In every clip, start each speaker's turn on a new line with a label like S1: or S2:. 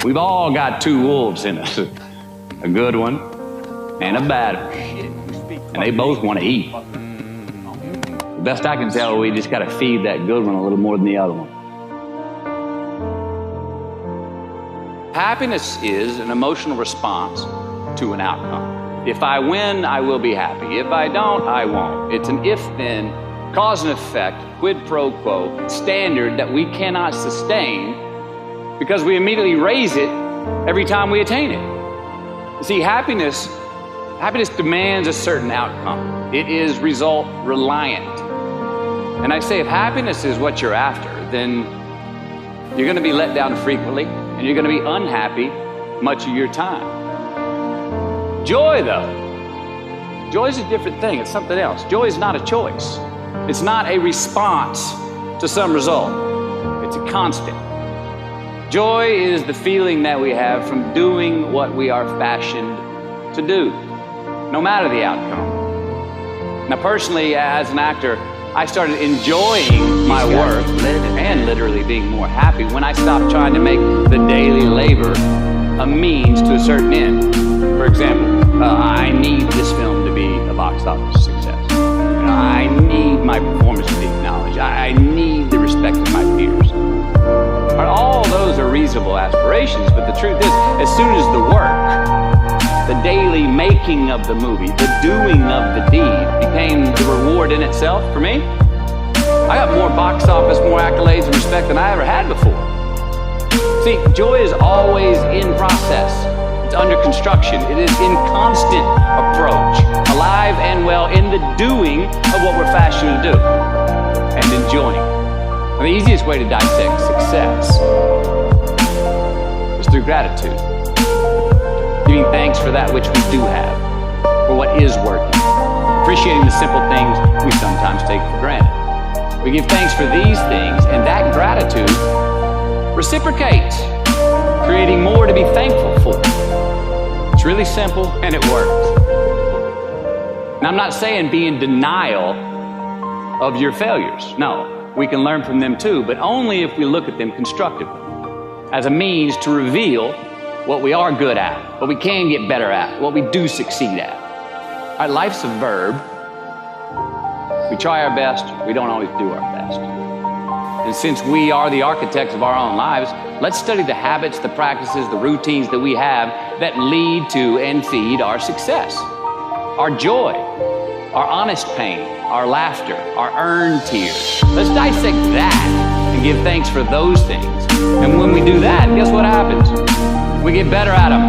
S1: We've all got two wolves in us, a good one and a bad one, and they both want to eat. The best I can tell, we just got to feed that good one a little more than the other one. Happiness is an emotional response to an outcome. If I win, I will be happy. If I don't, I won't. It's an if-then, cause and effect, quid pro quo standard that we cannot sustain because we immediately raise it every time we attain it. You see, happiness demands a certain outcome. It is result reliant. And I say if happiness is what you're after, then you're going to be let down frequently and you're going to be unhappy much of your time. Joy, though, joy is a different thing. It's something else. Joy is not a choice. It's not a response to some result. It's a constant. Joy is the feeling that we have from doing what we are fashioned to do, no matter the outcome. Now, personally, as an actor, I started enjoying my work and literally being more happy when I stopped trying to make the daily labor a means to a certain end. For example, I need this film to be a box office success. I need my performance to be acknowledged. I need the respect of my peers. All those are reasonable aspirations, but the truth is, as soon as the work, the daily making of the movie, the doing of the deed became the reward in itself for me, I got more box office, more accolades and respect than I ever had before. See, joy is always in process. It's under construction. It is in constant approach, alive and well in the doing of what we're fashioned to do and enjoying. And the easiest way to dissect success is through gratitude. Giving thanks for that which we do have, for what is working. Appreciating the simple things we sometimes take for granted. We give thanks for these things, and that gratitude reciprocates, creating more to be thankful for. It's really simple, and it works. Now, I'm not saying be in denial of your failures. No, we can learn from them too, but only if we look at them constructively, as a means to reveal what we are good at, what we can get better at, what we do succeed at. All right, life's a verb. We try our best, we don't always do our best. And since we are the architects of our own lives, let's study the habits, the practices, the routines that we have that lead to and feed our success, our joy, our honest pain, our laughter, our earned tears. Let's dissect that and give thanks for those things. And when we do that, guess what happens? We get better at them,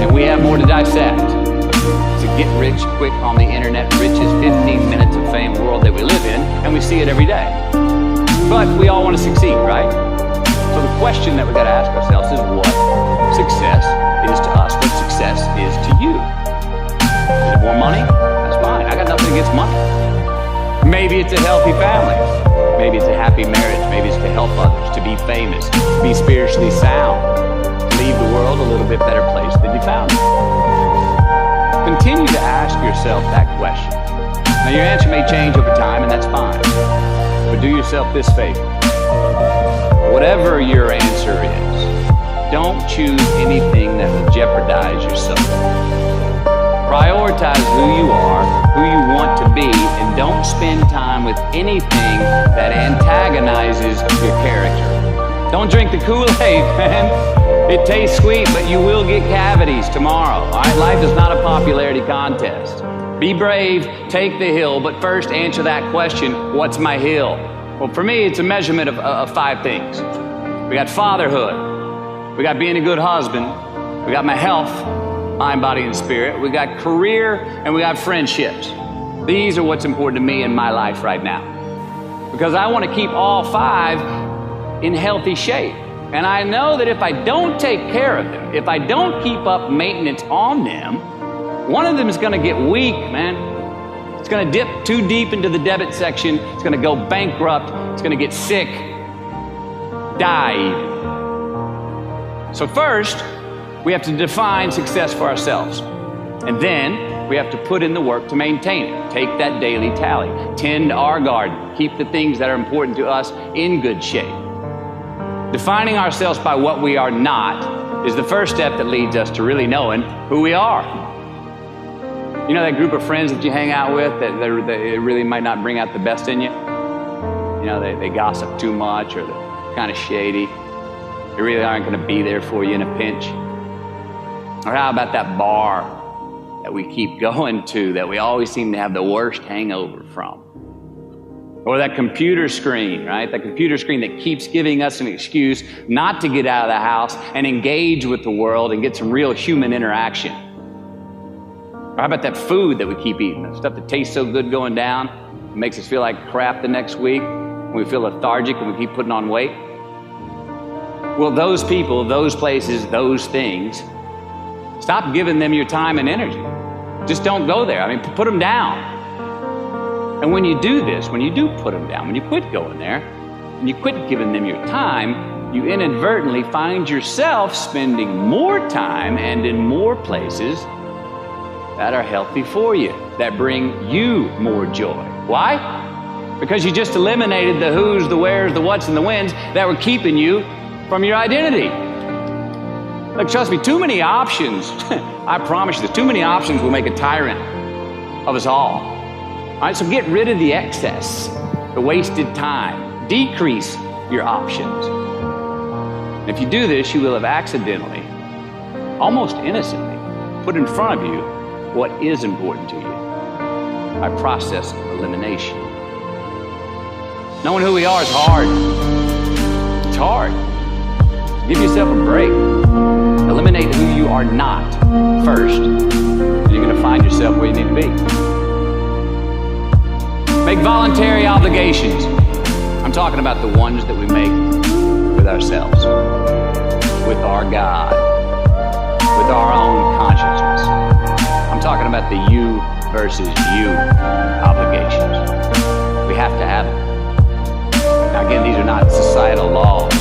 S1: and we have more to dissect. It's a get rich quick on the internet, riches, 15 minutes of fame world that we live in, and we see it every day. But we all want to succeed, right? So the question that we've got to ask ourselves is what success is to us, what success is to you. Is it more money? That's fine. I got nothing against money. Maybe it's a healthy family. Maybe it's a happy marriage. Maybe it's to help others, to be famous, to be spiritually sound, to leave the world a little bit better place than you found it. Continue to ask yourself that question. Now, your answer may change over time, and that's fine. But do yourself this favor. Whatever your answer is, don't choose anything that will jeopardize your soul. Prioritize who you are, who you want to be, and don't spend time with anything that antagonizes your character. Don't drink the Kool-Aid, man. It tastes sweet, but you will get cavities tomorrow. All right? Life is not a popularity contest. Be brave, take the hill, but first answer that question, what's my hill? Well, for me, it's a measurement of 5 things. We got fatherhood. We got being a good husband. We got my health, mind, body, and spirit. We got career, and we got friendships. These are what's important to me in my life right now. Because I want to keep all 5 in healthy shape. And I know that if I don't take care of them, if I don't keep up maintenance on them, one of them is going to get weak, man. It's going to dip too deep into the debit section. It's going to go bankrupt. It's going to get sick, die even. So first, we have to define success for ourselves. And then we have to put in the work to maintain it. Take that daily tally. Tend our garden. Keep the things that are important to us in good shape. Defining ourselves by what we are not is the first step that leads us to really knowing who we are. You know that group of friends that you hang out with that it really might not bring out the best in you? You know, they gossip too much, or they're kind of shady. They really aren't going to be there for you in a pinch. Or how about that bar that we keep going to that we always seem to have the worst hangover from? Or that computer screen, right? That computer screen that keeps giving us an excuse not to get out of the house and engage with the world and get some real human interaction. Or how about that food that we keep eating? The stuff that tastes so good going down, it makes us feel like crap the next week. We feel lethargic and we keep putting on weight. Well, those people, those places, those things, stop giving them your time and energy. Just don't go there. I mean, put them down. And when you do this, when you do put them down, when you quit going there, and you quit giving them your time, you inadvertently find yourself spending more time and in more places that are healthy for you, that bring you more joy. Why? Because you just eliminated the who's, the where's, the what's, and the when's that were keeping you from your identity. Look, trust me, too many options, I promise you, too many options will make a tyrant of us all. All right, so get rid of the excess, the wasted time. Decrease your options. And if you do this, you will have accidentally, almost innocently, put in front of you what is important to you by process of elimination. Knowing who we are is hard. It's hard. Give yourself a break. Eliminate who you are not first, and you're going to find yourself where you need to be. Make voluntary obligations. I'm talking about the ones that we make with ourselves, with our God, with our own consciousness. I'm talking about the you versus you obligations. We have to have them. Now again, these are not societal laws,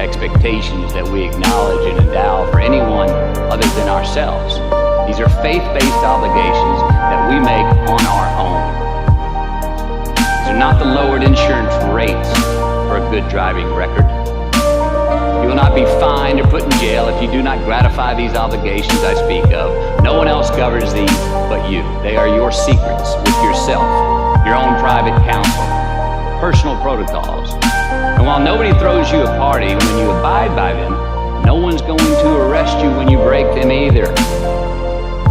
S1: expectations that we acknowledge and endow for anyone other than ourselves. These are faith-based obligations that we make on our own. These are not the lowered insurance rates for a good driving record. You will not be fined or put in jail if you do not gratify these obligations I speak of. No one else governs these but you. They are your secrets with yourself, your own private counsel, personal protocols. And while nobody throws you a party when you abide by them, no one's going to arrest you when you break them either,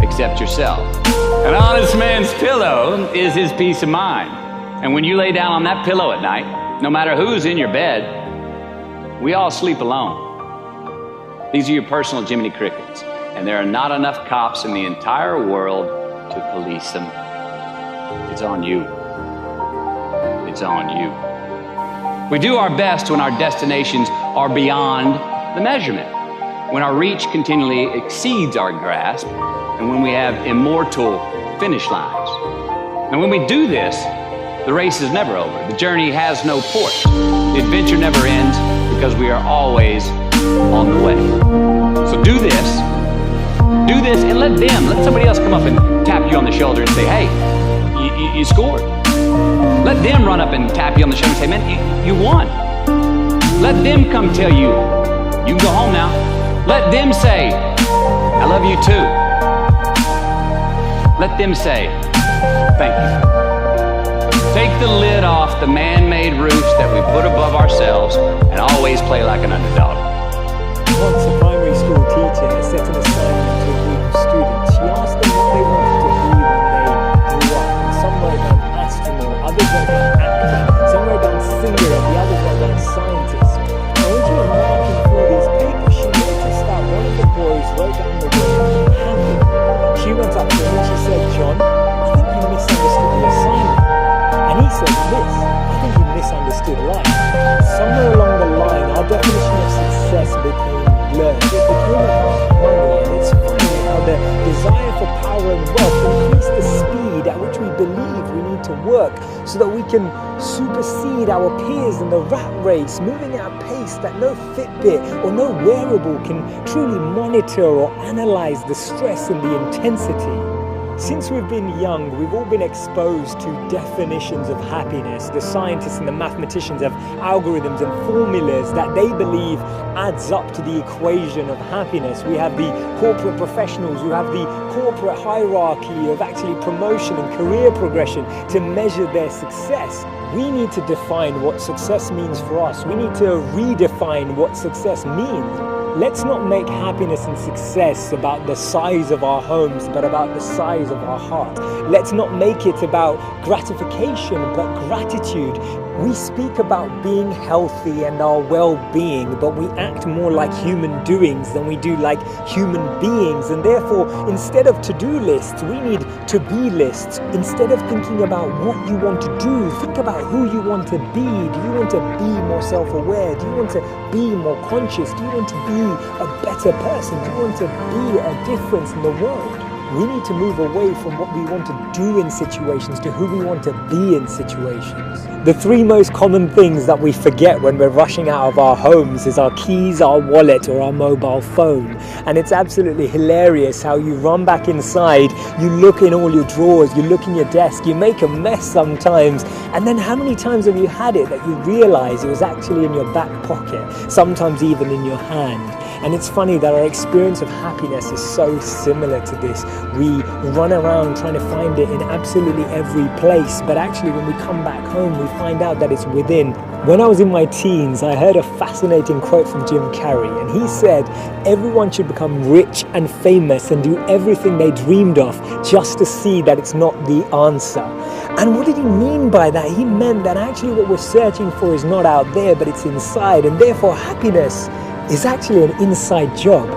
S1: except yourself. An honest man's pillow is his peace of mind. And when you lay down on that pillow at night, no matter who's in your bed, we all sleep alone. These are your personal Jiminy Crickets, and there are not enough cops in the entire world to police them. It's on you. It's on you. We do our best when our destinations are beyond the measurement, when our reach continually exceeds our grasp, and when we have immortal finish lines. And when we do this, the race is never over. The journey has no port. The adventure never ends because we are always on the way. So do this, and let somebody else come up and tap you on the shoulder and say, hey, you scored. Let them run up and tap you on the shoulder and say, man, you won. Let them come tell you, you can go home now. Let them say, I love you too. Let them say, thank you. Take the lid off the man-made roofs that we put above ourselves and always play like an underdog.
S2: Once a primary school teacher set an assignment to a group of students. She asked them what they wanted to be when they grew up. And some wrote down astronaut, others wrote down actor, some wrote down singer, and the others wrote down scientist. And when she was marking through these papers, she noticed that one of the boys wrote down the word happy. She went up to him and she said, John, I think you misunderstood the assignment. And he said, Miss, I think you misunderstood life. Somewhere along the line, our definition of success became blurred. It became about money, and it's funny how the desire for power and wealth increased the speed at which we believe we need to work so that we can supersede our peers in the rat race, moving at a pace that no Fitbit or no wearable can truly monitor or analyze the stress and the intensity. Since we've been young, we've all been exposed to definitions of happiness. The scientists and the mathematicians have algorithms and formulas that they believe adds up to the equation of happiness. We have the corporate professionals who have the corporate hierarchy of actually promotion and career progression to measure their success. We need to define what success means for us. We need to redefine what success means. Let's not make happiness and success about the size of our homes, but about the size of our heart. Let's not make it about gratification, but gratitude. We speak about being healthy and our well-being, but we act more like human doings than we do like human beings. And therefore, instead of to-do lists, we need to-be lists. Instead of thinking about what you want to do, think about who you want to be. Do you want to be more self-aware? Do you want to be more conscious? Do you want to be a better person? Do you want to be a difference in the world? We need to move away from what we want to do in situations to who we want to be in situations. The three most common things that we forget when we're rushing out of our homes is our keys, our wallet, or our mobile phone. And it's absolutely hilarious how you run back inside, you look in all your drawers, you look in your desk, you make a mess sometimes, and then how many times have you had it that you realize it was actually in your back pocket, sometimes even in your hand? And it's funny that our experience of happiness is so similar to this. We run around trying to find it in absolutely every place, but actually when we come back home, we find out that it's within. When I was in my teens, I heard a fascinating quote from Jim Carrey, and he said, everyone should become rich and famous and do everything they dreamed of just to see that it's not the answer. And what did he mean by that? He meant that actually what we're searching for is not out there, but it's inside, and therefore happiness is actually an inside job.